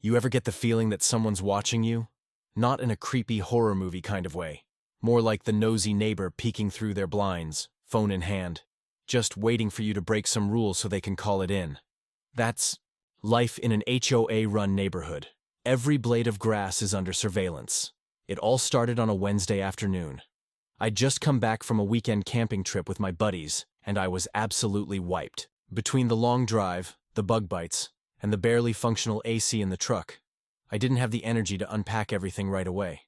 You ever get the feeling that someone's watching you? Not in a creepy horror movie kind of way. More like the nosy neighbor peeking through their blinds, phone in hand, just waiting for you to break some rules so they can call it in. That's life in an HOA-run neighborhood. Every blade of grass is under surveillance. It all started on a Wednesday afternoon. I'd just come back from a weekend camping trip with my buddies, and I was absolutely wiped. Between the long drive, the bug bites, and the barely functional AC in the truck, I didn't have the energy to unpack everything right away.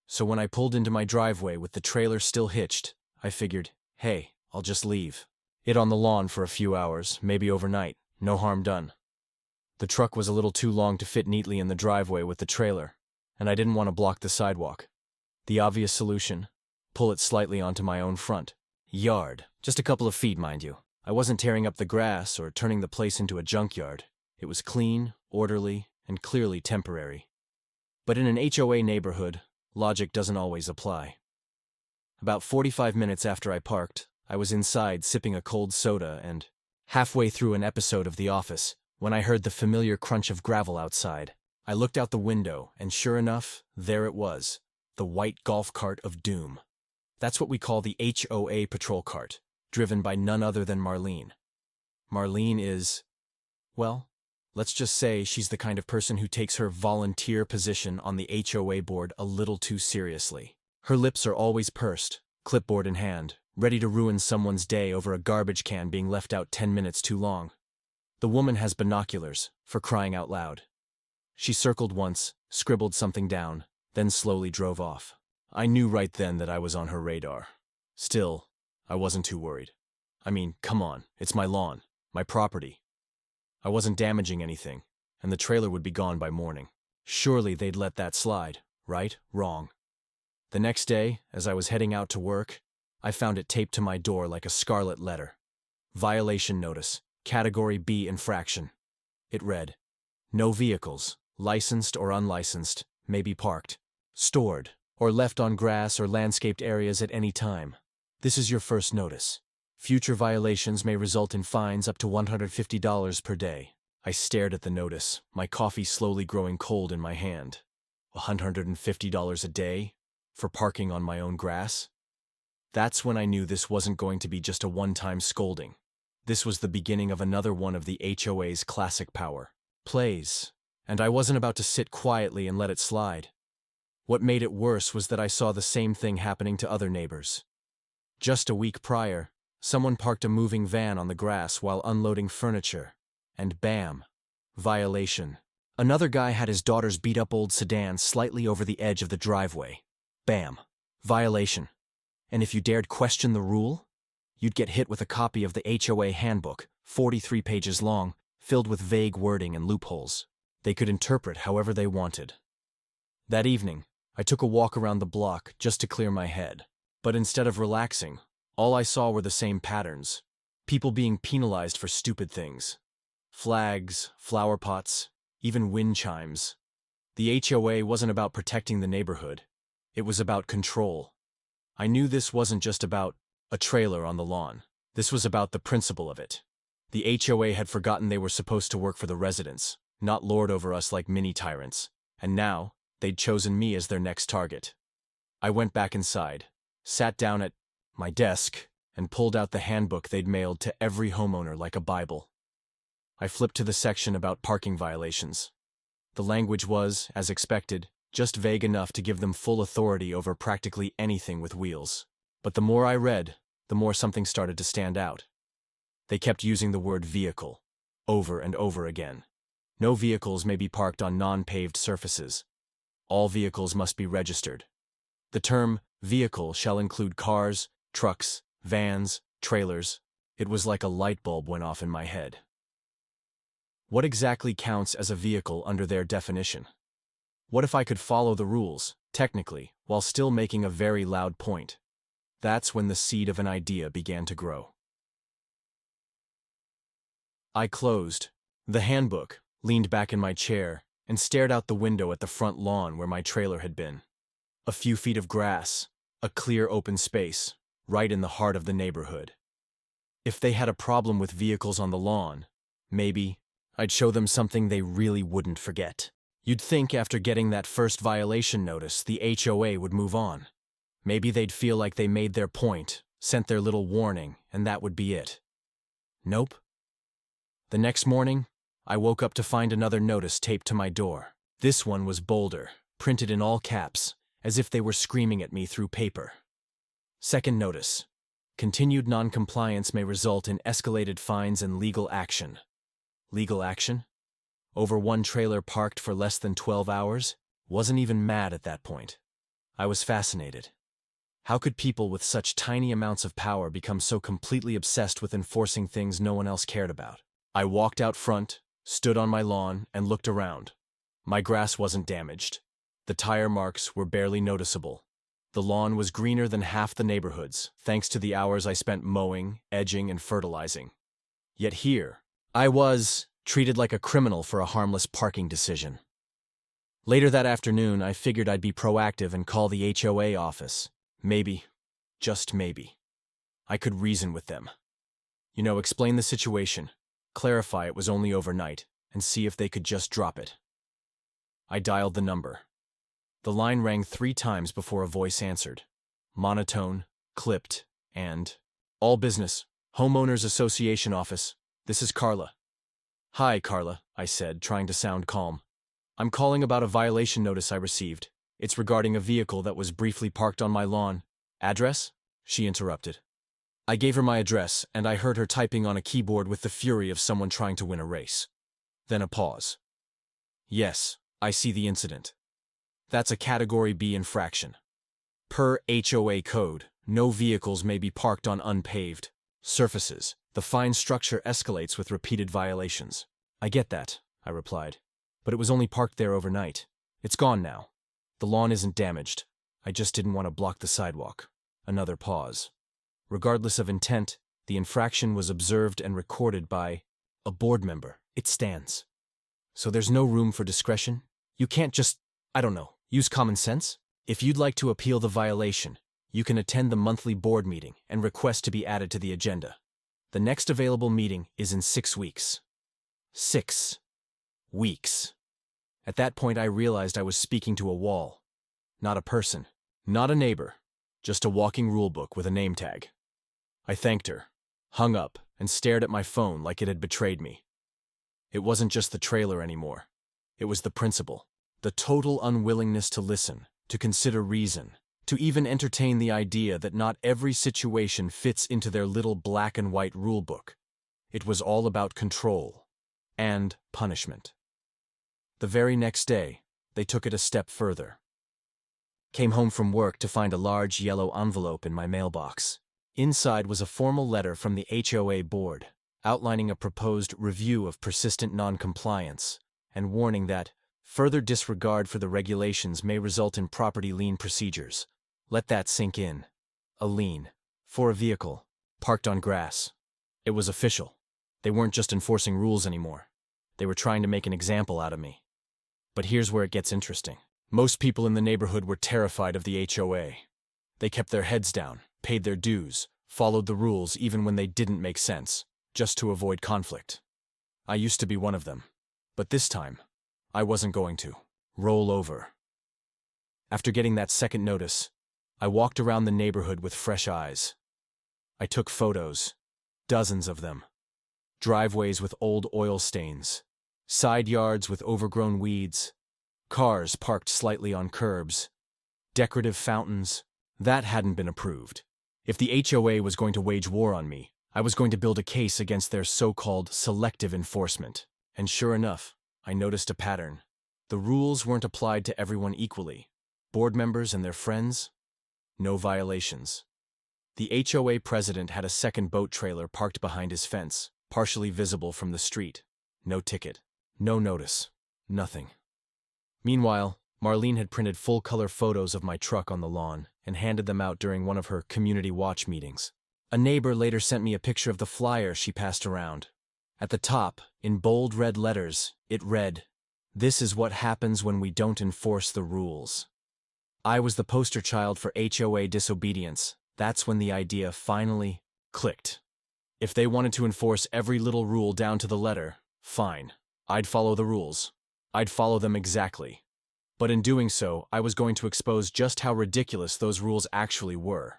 So when I pulled into my driveway with the trailer still hitched, I figured, hey, I'll just leave it on the lawn for a few hours, maybe overnight, no harm done. The truck was a little too long to fit neatly in the driveway with the trailer, and I didn't want to block the sidewalk. The obvious solution? Pull it slightly onto my own front yard. Just a couple of feet, mind you. I wasn't tearing up the grass or turning the place into a junkyard. It was clean, orderly, and clearly temporary. But in an HOA neighborhood, logic doesn't always apply. About 45 minutes after I parked, I was inside sipping a cold soda and halfway through an episode of The Office when I heard the familiar crunch of gravel outside. I looked out the window, and sure enough, there it was, the white golf cart of doom. That's what we call the HOA patrol cart, driven by none other than Marlene. Marlene is, well, let's just say she's the kind of person who takes her volunteer position on the HOA board a little too seriously. Her lips are always pursed, clipboard in hand, ready to ruin someone's day over a garbage can being left out 10 minutes too long. The woman has binoculars, for crying out loud. She circled once, scribbled something down, then slowly drove off. I knew right then that I was on her radar. Still, I wasn't too worried. I mean, come on, it's my lawn, my property. I wasn't damaging anything, and the trailer would be gone by morning. Surely they'd let that slide, right? Wrong. The next day, as I was heading out to work, I found it taped to my door like a scarlet letter. Violation notice, Category B infraction. It read, no vehicles, licensed or unlicensed, may be parked, stored, or left on grass or landscaped areas at any time. This is your first notice. Future violations may result in fines up to $150 per day. I stared at the notice, my coffee slowly growing cold in my hand. $150 a day? For parking on my own grass? That's when I knew this wasn't going to be just a one-time scolding. This was the beginning of another one of the HOA's classic power plays, and I wasn't about to sit quietly and let it slide. What made it worse was that I saw the same thing happening to other neighbors. Just a week prior, someone parked a moving van on the grass while unloading furniture, and bam, violation. Another guy had his daughter's beat-up old sedan slightly over the edge of the driveway. Bam, violation. And if you dared question the rule, you'd get hit with a copy of the HOA handbook, 43 pages long, filled with vague wording and loopholes. They could interpret however they wanted. That evening, I took a walk around the block just to clear my head. But instead of relaxing, all I saw were the same patterns. People being penalized for stupid things. Flags, flower pots, even wind chimes. The HOA wasn't about protecting the neighborhood. It was about control. I knew this wasn't just about a trailer on the lawn. This was about the principle of it. The HOA had forgotten they were supposed to work for the residents, not lord over us like mini-tyrants. And now, they'd chosen me as their next target. I went back inside, sat down at my desk, and pulled out the handbook they'd mailed to every homeowner like a Bible. I flipped to the section about parking violations. The language was, as expected, just vague enough to give them full authority over practically anything with wheels. But the more I read, the more something started to stand out. They kept using the word vehicle, over and over again. No vehicles may be parked on non-paved surfaces. All vehicles must be registered. The term vehicle shall include cars, trucks, vans, trailers. It was like a light bulb went off in my head. What exactly counts as a vehicle under their definition? What if I could follow the rules, technically, while still making a very loud point? That's when the seed of an idea began to grow. I closed the handbook, leaned back in my chair, and stared out the window at the front lawn where my trailer had been. A few feet of grass, a clear open space, right in the heart of the neighborhood. If they had a problem with vehicles on the lawn, maybe, I'd show them something they really wouldn't forget. You'd think after getting that first violation notice, the HOA would move on. Maybe they'd feel like they made their point, sent their little warning, and that would be it. Nope. The next morning, I woke up to find another notice taped to my door. This one was bolder, printed in all caps, as if they were screaming at me through paper. Second notice. Continued non-compliance may result in escalated fines and legal action. Legal action? Over one trailer parked for less than 12 hours? Wasn't even mad at that point. I was fascinated. How could people with such tiny amounts of power become so completely obsessed with enforcing things no one else cared about? I walked out front, stood on my lawn, and looked around. My grass wasn't damaged. The tire marks were barely noticeable. The lawn was greener than half the neighborhood's, thanks to the hours I spent mowing, edging, and fertilizing. Yet here, I was treated like a criminal for a harmless parking decision. Later that afternoon, I figured I'd be proactive and call the HOA office. Maybe, just maybe, I could reason with them. Explain the situation, clarify it was only overnight, and see if they could just drop it. I dialed the number. The line rang 3 times before a voice answered. Monotone, clipped, and, "All business, Homeowners Association office. This is Carla." "Hi, Carla," I said, trying to sound calm. "I'm calling about a violation notice I received. It's regarding a vehicle that was briefly parked on my lawn." "Address?" she interrupted. I gave her my address, and I heard her typing on a keyboard with the fury of someone trying to win a race. Then a pause. "Yes, I see the incident. That's a Category B infraction. Per HOA code, no vehicles may be parked on unpaved surfaces. The fine structure escalates with repeated violations." "I get that," I replied. "But it was only parked there overnight. It's gone now. The lawn isn't damaged. I just didn't want to block the sidewalk." Another pause. Regardless of intent, the infraction was observed and recorded by a board member. It stands. So there's no room for discretion? You can't just, use common sense? If you'd like to appeal the violation, you can attend the monthly board meeting and request to be added to the agenda. The next available meeting is in 6 weeks. 6 weeks. At that point, I realized I was speaking to a wall. Not a person. Not a neighbor. Just a walking rulebook with a name tag. I thanked her, hung up, and stared at my phone like it had betrayed me. It wasn't just the trailer anymore. It was the principle. The total unwillingness to listen, to consider reason, to even entertain the idea that not every situation fits into their little black and white rulebook. It was all about control and punishment. The very next day, they took it a step further. Came home from work to find a large yellow envelope in my mailbox. Inside was a formal letter from the HOA board, outlining a proposed review of persistent non-compliance, and warning that further disregard for the regulations may result in property lien procedures. Let that sink in. A lien. For a vehicle. Parked on grass. It was official. They weren't just enforcing rules anymore. They were trying to make an example out of me. But here's where it gets interesting. Most people in the neighborhood were terrified of the HOA. They kept their heads down, paid their dues, followed the rules even when they didn't make sense, just to avoid conflict. I used to be one of them. But this time, I wasn't going to roll over. After getting that second notice, I walked around the neighborhood with fresh eyes. I took photos, dozens of them. Driveways with old oil stains, side yards with overgrown weeds, cars parked slightly on curbs, decorative fountains. That hadn't been approved. If the HOA was going to wage war on me, I was going to build a case against their so-called selective enforcement. And sure enough, I noticed a pattern. The rules weren't applied to everyone equally. Board members and their friends, no violations. The HOA president had a second boat trailer parked behind his fence, partially visible from the street. No ticket. No notice. Nothing. Meanwhile, Marlene had printed full-color photos of my truck on the lawn and handed them out during one of her community watch meetings. A neighbor later sent me a picture of the flyer she passed around. At the top, in bold red letters, it read, "This is what happens when we don't enforce the rules." I was the poster child for HOA disobedience. That's when the idea finally clicked. If they wanted to enforce every little rule down to the letter, fine. I'd follow the rules. I'd follow them exactly. But in doing so, I was going to expose just how ridiculous those rules actually were.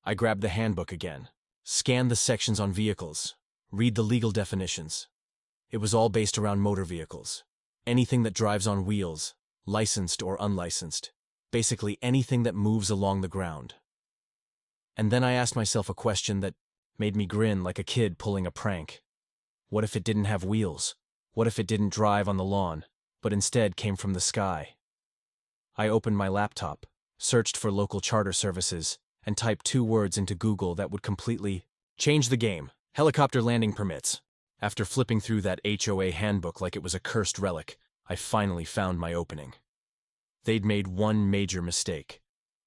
I grabbed the handbook again, scanned the sections on vehicles, read the legal definitions. It was all based around motor vehicles. Anything that drives on wheels, licensed or unlicensed. Basically anything that moves along the ground. And then I asked myself a question that made me grin like a kid pulling a prank. What if it didn't have wheels? What if it didn't drive on the lawn, but instead came from the sky? I opened my laptop, searched for local charter services, and typed 2 words into Google that would completely change the game. Helicopter landing permits. After flipping through that HOA handbook like it was a cursed relic, I finally found my opening. They'd made one major mistake.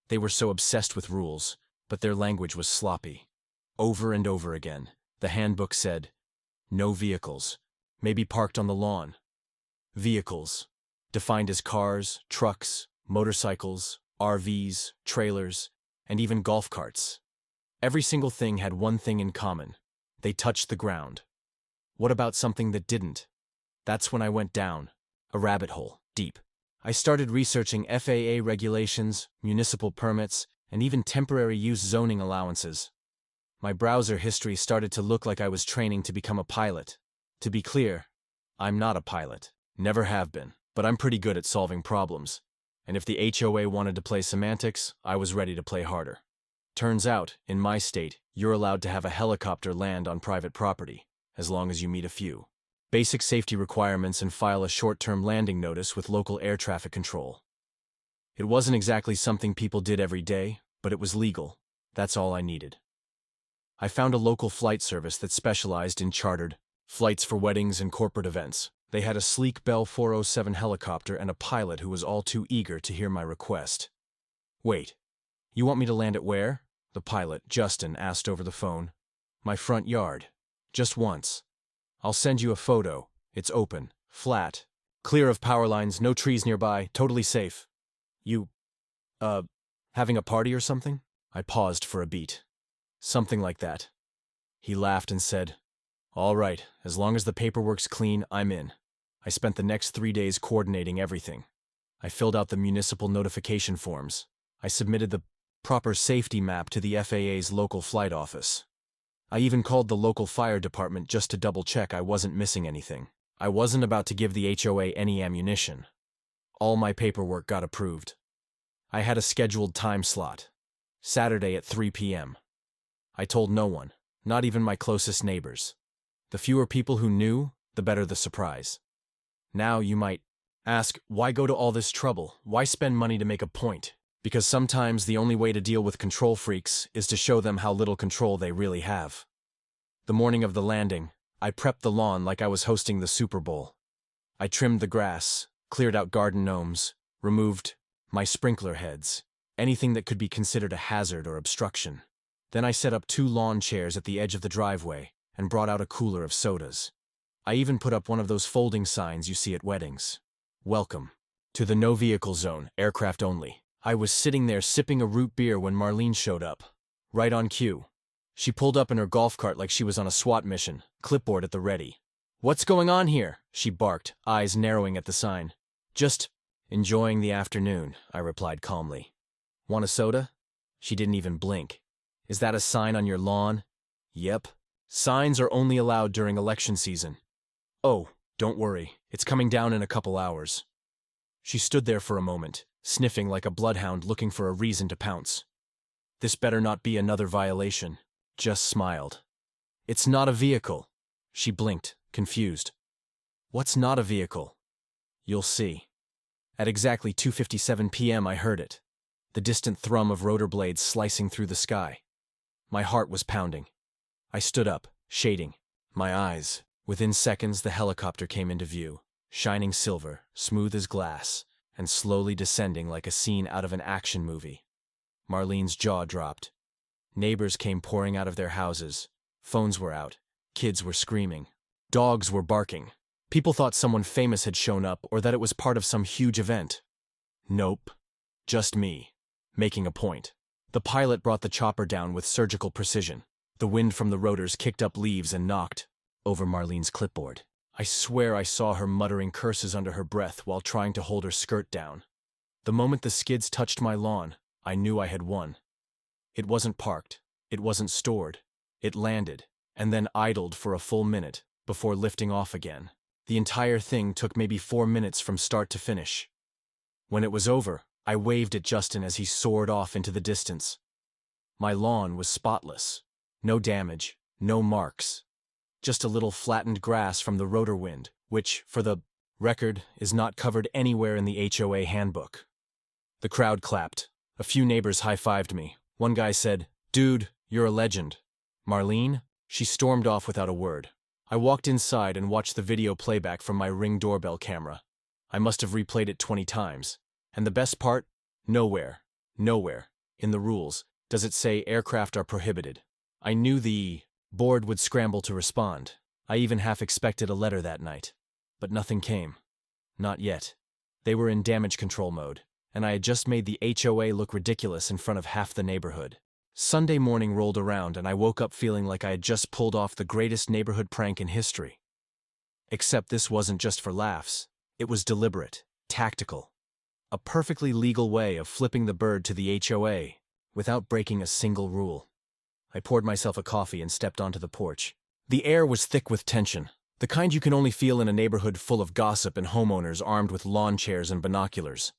They were so obsessed with rules, but their language was sloppy. Over and over again, the handbook said, no vehicles, maybe parked on the lawn. Vehicles, defined as cars, trucks, motorcycles, RVs, trailers, and even golf carts. Every single thing had one thing in common. They touched the ground. What about something that didn't? That's when I went down a rabbit hole, deep. I started researching FAA regulations, municipal permits, and even temporary use zoning allowances. My browser history started to look like I was training to become a pilot. To be clear, I'm not a pilot. Never have been. But I'm pretty good at solving problems. And if the HOA wanted to play semantics, I was ready to play harder. Turns out, in my state, you're allowed to have a helicopter land on private property, as long as you meet a few basic safety requirements and file a short-term landing notice with local air traffic control. It wasn't exactly something people did every day, but it was legal. That's all I needed. I found a local flight service that specialized in chartered flights for weddings and corporate events. They had a sleek Bell 407 helicopter and a pilot who was all too eager to hear my request. Wait, you want me to land it where? The pilot, Justin, asked over the phone. My front yard. Just once. I'll send you a photo. It's open, flat, clear of power lines, no trees nearby, totally safe. You, having a party or something? I paused for a beat. Something like that. He laughed and said, all right, as long as the paperwork's clean, I'm in. I spent the next 3 days coordinating everything. I filled out the municipal notification forms. I submitted the proper safety map to the FAA's local flight office. I even called the local fire department just to double-check I wasn't missing anything. I wasn't about to give the HOA any ammunition. All my paperwork got approved. I had a scheduled time slot. Saturday at 3 p.m. I told no one, not even my closest neighbors. The fewer people who knew, the better the surprise. Now you might ask, why go to all this trouble? Why spend money to make a point? Because sometimes the only way to deal with control freaks is to show them how little control they really have. The morning of the landing, I prepped the lawn like I was hosting the Super Bowl. I trimmed the grass, cleared out garden gnomes, removed my sprinkler heads, anything that could be considered a hazard or obstruction. Then I set up 2 lawn chairs at the edge of the driveway and brought out a cooler of sodas. I even put up one of those folding signs you see at weddings. Welcome to the no vehicle zone, aircraft only. I was sitting there sipping a root beer when Marlene showed up. Right on cue. She pulled up in her golf cart like she was on a SWAT mission, clipboard at the ready. What's going on here? She barked, eyes narrowing at the sign. Just enjoying the afternoon, I replied calmly. Want a soda? She didn't even blink. Is that a sign on your lawn? Yep. Signs are only allowed during election season. Oh, don't worry. It's coming down in a couple hours. She stood there for a moment, sniffing like a bloodhound looking for a reason to pounce. This better not be another violation. Just smiled. It's not a vehicle. She blinked, confused. What's not a vehicle? You'll see. At exactly 2:57 p.m. I heard it. The distant thrum of rotor blades slicing through the sky. My heart was pounding. I stood up, shading my eyes. Within seconds, the helicopter came into view, shining silver, smooth as glass, and slowly descending like a scene out of an action movie. Marlene's jaw dropped. Neighbors came pouring out of their houses. Phones were out. Kids were screaming. Dogs were barking. People thought someone famous had shown up or that it was part of some huge event. Nope. Just me. Making a point. The pilot brought the chopper down with surgical precision. The wind from the rotors kicked up leaves and knocked over Marlene's clipboard. I swear I saw her muttering curses under her breath while trying to hold her skirt down. The moment the skids touched my lawn, I knew I had won. It wasn't parked, it wasn't stored, it landed, and then idled for a full minute, before lifting off again. The entire thing took maybe 4 minutes from start to finish. When it was over, I waved at Justin as he soared off into the distance. My lawn was spotless. No damage, no marks. Just a little flattened grass from the rotor wind, which, for the record, is not covered anywhere in the HOA handbook. The crowd clapped. A few neighbors high-fived me. One guy said, "Dude, you're a legend." Marlene? She stormed off without a word. I walked inside and watched the video playback from my Ring doorbell camera. I must have replayed it 20 times. And the best part? Nowhere in the rules does it say aircraft are prohibited. I knew the board would scramble to respond. I even half expected a letter that night. But nothing came. Not yet. They were in damage control mode, and I had just made the HOA look ridiculous in front of half the neighborhood. Sunday morning rolled around and I woke up feeling like I had just pulled off the greatest neighborhood prank in history. Except this wasn't just for laughs. It was deliberate, tactical. A perfectly legal way of flipping the bird to the HOA without breaking a single rule. I poured myself a coffee and stepped onto the porch. The air was thick with tension, the kind you can only feel in a neighborhood full of gossip and homeowners armed with lawn chairs and binoculars.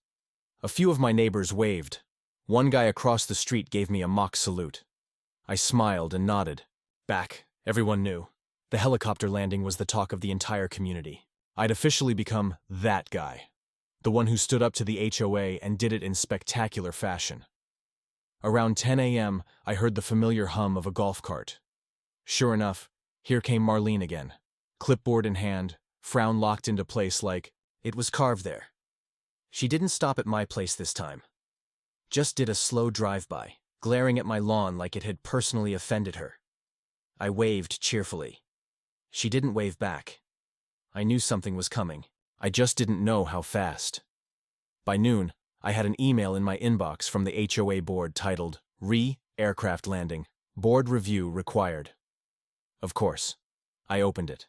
A few of my neighbors waved. One guy across the street gave me a mock salute. I smiled and nodded. Back, everyone knew. The helicopter landing was the talk of the entire community. I'd officially become that guy. The one who stood up to the HOA and did it in spectacular fashion. Around 10 a.m., I heard the familiar hum of a golf cart. Sure enough, here came Marlene again. Clipboard in hand, frown locked into place like it was carved there. She didn't stop at my place this time. Just did a slow drive-by, glaring at my lawn like it had personally offended her. I waved cheerfully. She didn't wave back. I knew something was coming. I just didn't know how fast. By noon, I had an email in my inbox from the HOA board titled, "Aircraft Landing. Board Review Required." Of course, I opened it.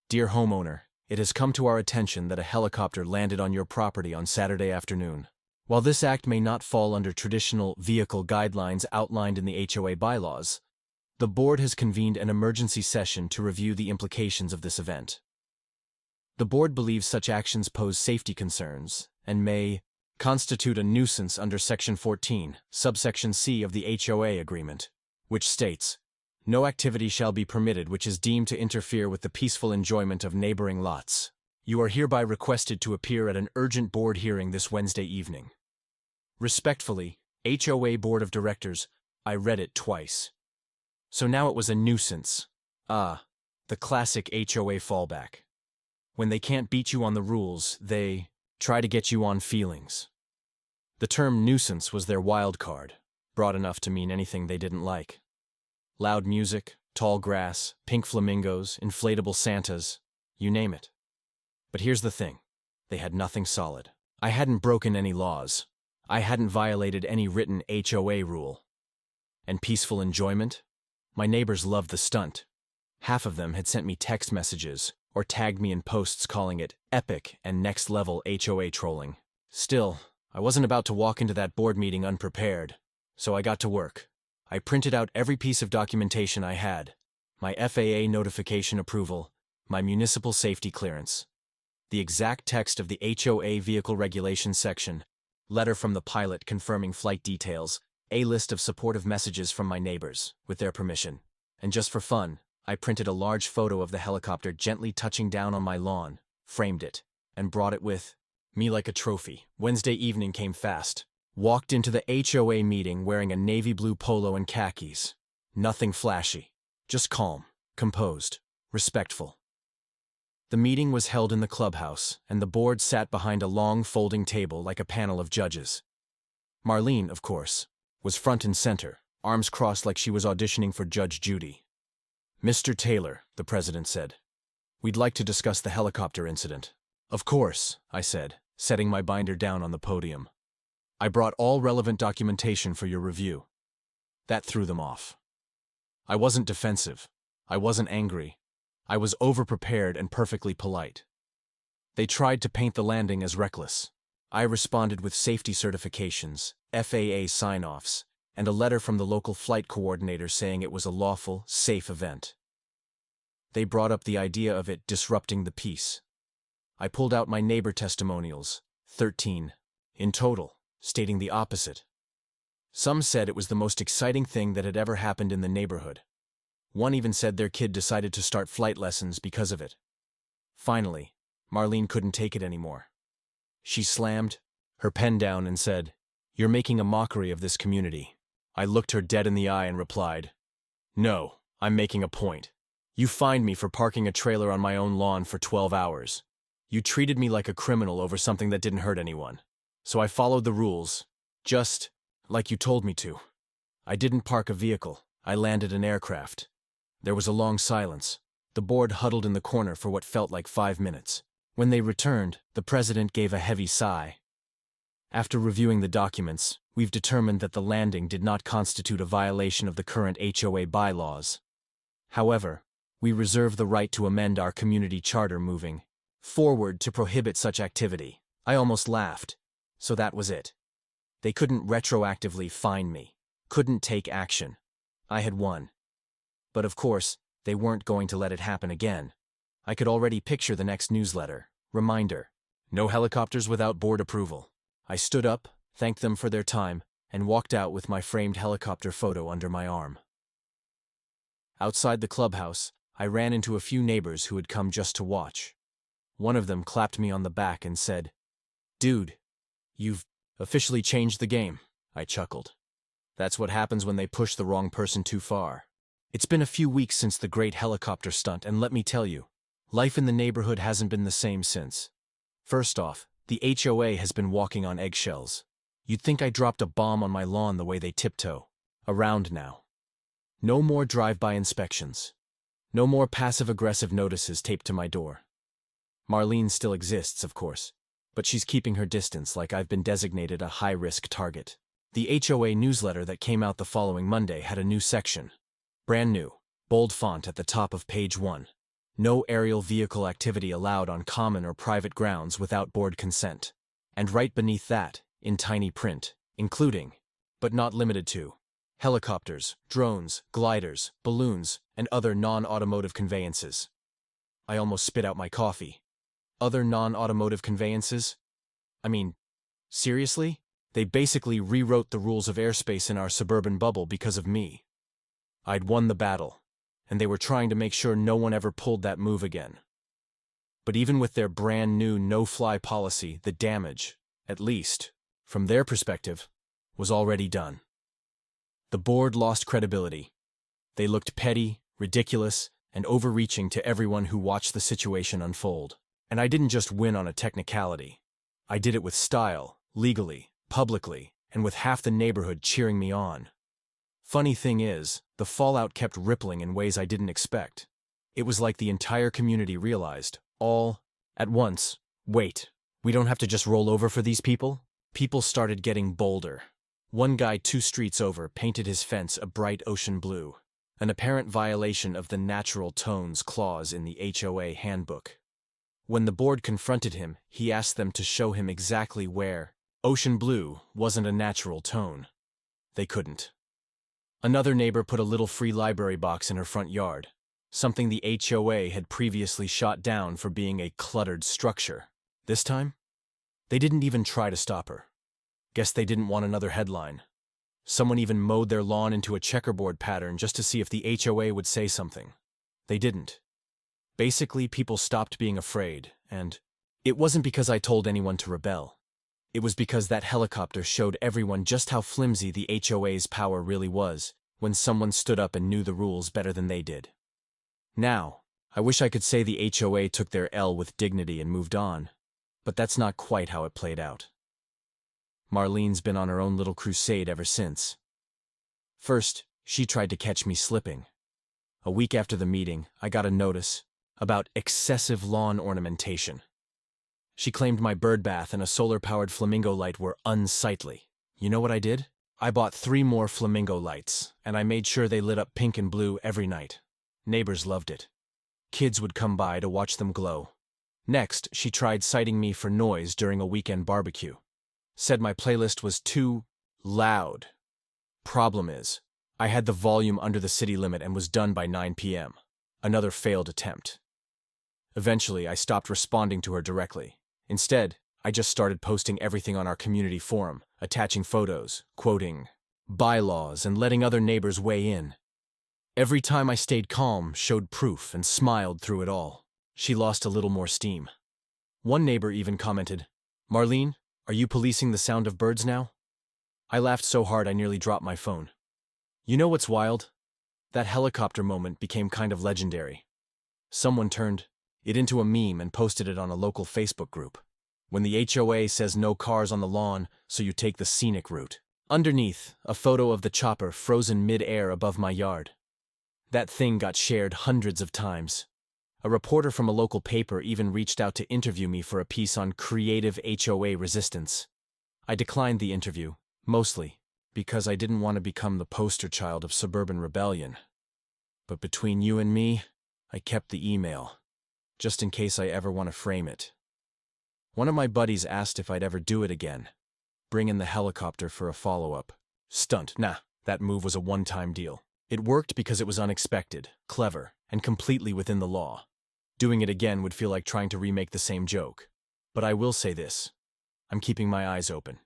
"Dear homeowner, it has come to our attention that a helicopter landed on your property on Saturday afternoon. While this act may not fall under traditional vehicle guidelines outlined in the HOA bylaws, the board has convened an emergency session to review the implications of this event. The board believes such actions pose safety concerns and may constitute a nuisance under Section 14, subsection C of the HOA agreement, which states, 'No activity shall be permitted which is deemed to interfere with the peaceful enjoyment of neighboring lots. You are hereby requested to appear at an urgent board hearing this Wednesday evening.' Respectfully, HOA Board of Directors." I read it twice. So now it was a nuisance. The classic HOA fallback. When they can't beat you on the rules, they try to get you on feelings. The term nuisance was their wild card, broad enough to mean anything they didn't like. Loud music, tall grass, pink flamingos, inflatable Santas, you name it. But here's the thing. They had nothing solid. I hadn't broken any laws. I hadn't violated any written HOA rule. And peaceful enjoyment? My neighbors loved the stunt. Half of them had sent me text messages or tagged me in posts calling it epic and next-level HOA trolling. Still, I wasn't about to walk into that board meeting unprepared, so I got to work. I printed out every piece of documentation I had, my FAA notification approval, my municipal safety clearance, the exact text of the HOA vehicle regulations section, letter from the pilot confirming flight details, a list of supportive messages from my neighbors, with their permission, and just for fun, I printed a large photo of the helicopter gently touching down on my lawn, framed it, and brought it with me like a trophy. Wednesday evening came fast. Walked into the HOA meeting wearing a navy blue polo and khakis. Nothing flashy. Just calm, composed, respectful. The meeting was held in the clubhouse, and the board sat behind a long folding table like a panel of judges. Marlene, of course, was front and center, arms crossed like she was auditioning for Judge Judy. "Mr. Taylor," the president said, "we'd like to discuss the helicopter incident." "Of course," I said, setting my binder down on the podium. "I brought all relevant documentation for your review." That threw them off. I wasn't defensive. I wasn't angry. I was overprepared and perfectly polite. They tried to paint the landing as reckless. I responded with safety certifications, FAA sign-offs, and a letter from the local flight coordinator saying it was a lawful, safe event. They brought up the idea of it disrupting the peace. I pulled out my neighbor testimonials, 13, in total, stating the opposite. Some said it was the most exciting thing that had ever happened in the neighborhood. One even said their kid decided to start flight lessons because of it. Finally, Marlene couldn't take it anymore. She slammed her pen down and said, "You're making a mockery of this community." I looked her dead in the eye and replied, "No, I'm making a point. You fined me for parking a trailer on my own lawn for 12 hours. You treated me like a criminal over something that didn't hurt anyone. So I followed the rules, just like you told me to. I didn't park a vehicle, I landed an aircraft." There was a long silence. The board huddled in the corner for what felt like 5 minutes. When they returned, the president gave a heavy sigh. "After reviewing the documents, we've determined that the landing did not constitute a violation of the current HOA bylaws. However, we reserve the right to amend our community charter moving forward to prohibit such activity." I almost laughed. So that was it. They couldn't retroactively fine me, couldn't take action. I had won. But of course, they weren't going to let it happen again. I could already picture the next newsletter. Reminder: no helicopters without board approval. I stood up, thanked them for their time, and walked out with my framed helicopter photo under my arm. Outside the clubhouse, I ran into a few neighbors who had come just to watch. One of them clapped me on the back and said, "Dude, you've officially changed the game." I chuckled. That's what happens when they push the wrong person too far. It's been a few weeks since the great helicopter stunt, and let me tell you, life in the neighborhood hasn't been the same since. First off, the HOA has been walking on eggshells. You'd think I dropped a bomb on my lawn the way they tiptoe around now. No more drive-by inspections. No more passive-aggressive notices taped to my door. Marlene still exists, of course, but she's keeping her distance like I've been designated a high-risk target. The HOA newsletter that came out the following Monday had a new section. Brand new, bold font at the top of page 1. No aerial vehicle activity allowed on common or private grounds without board consent. And right beneath that, in tiny print, including, but not limited to, helicopters, drones, gliders, balloons, and other non-automotive conveyances. I almost spit out my coffee. Other non-automotive conveyances? I mean, seriously? They basically rewrote the rules of airspace in our suburban bubble because of me. I'd won the battle, and they were trying to make sure no one ever pulled that move again. But even with their brand new no-fly policy, the damage, at least, from their perspective, was already done. The board lost credibility. They looked petty, ridiculous, and overreaching to everyone who watched the situation unfold. And I didn't just win on a technicality. I did it with style, legally, publicly, and with half the neighborhood cheering me on. Funny thing is, the fallout kept rippling in ways I didn't expect. It was like the entire community realized, all at once, wait, we don't have to just roll over for these people? People started getting bolder. One guy 2 streets over painted his fence a bright ocean blue, an apparent violation of the natural tones clause in the HOA handbook. When the board confronted him, he asked them to show him exactly where ocean blue wasn't a natural tone. They couldn't. Another neighbor put a little free library box in her front yard, something the HOA had previously shot down for being a cluttered structure. This time, they didn't even try to stop her. Guess they didn't want another headline. Someone even mowed their lawn into a checkerboard pattern just to see if the HOA would say something. They didn't. Basically, people stopped being afraid, and it wasn't because I told anyone to rebel. It was because that helicopter showed everyone just how flimsy the HOA's power really was when someone stood up and knew the rules better than they did. Now, I wish I could say the HOA took their L with dignity and moved on, but that's not quite how it played out. Marlene's been on her own little crusade ever since. First, she tried to catch me slipping. A week after the meeting, I got a notice about excessive lawn ornamentation. She claimed my bird bath and a solar-powered flamingo light were unsightly. You know what I did? I bought 3 more flamingo lights, and I made sure they lit up pink and blue every night. Neighbors loved it. Kids would come by to watch them glow. Next, she tried citing me for noise during a weekend barbecue. Said my playlist was too loud. Problem is, I had the volume under the city limit and was done by 9 p.m. Another failed attempt. Eventually, I stopped responding to her directly. Instead, I just started posting everything on our community forum, attaching photos, quoting bylaws, and letting other neighbors weigh in. Every time I stayed calm, showed proof, and smiled through it all, she lost a little more steam. One neighbor even commented, "Marlene, are you policing the sound of birds now?" I laughed so hard I nearly dropped my phone. You know what's wild? That helicopter moment became kind of legendary. Someone turned it into a meme and posted it on a local Facebook group. When the HOA says no cars on the lawn, so you take the scenic route. Underneath, a photo of the chopper frozen mid-air above my yard. That thing got shared hundreds of times. A reporter from a local paper even reached out to interview me for a piece on creative HOA resistance. I declined the interview, mostly because I didn't want to become the poster child of suburban rebellion. But between you and me, I kept the email, just in case I ever want to frame it. One of my buddies asked if I'd ever do it again. Bring in the helicopter for a follow-up stunt. Nah, that move was a one-time deal. It worked because it was unexpected, clever, and completely within the law. Doing it again would feel like trying to remake the same joke. But I will say this. I'm keeping my eyes open.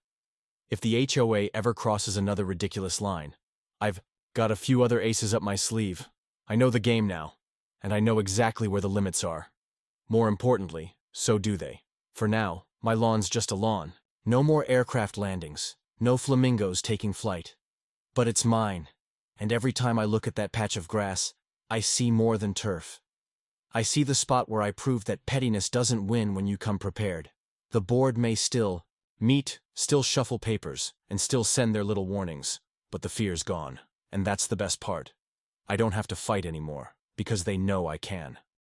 If the HOA ever crosses another ridiculous line, I've got a few other aces up my sleeve. I know the game now, and I know exactly where the limits are. More importantly, so do they. For now, my lawn's just a lawn. No more aircraft landings, no flamingos taking flight. But it's mine, and every time I look at that patch of grass, I see more than turf. I see the spot where I proved that pettiness doesn't win when you come prepared. The board may still meet, still shuffle papers, and still send their little warnings, but the fear's gone. And that's the best part. I don't have to fight anymore, because they know I can.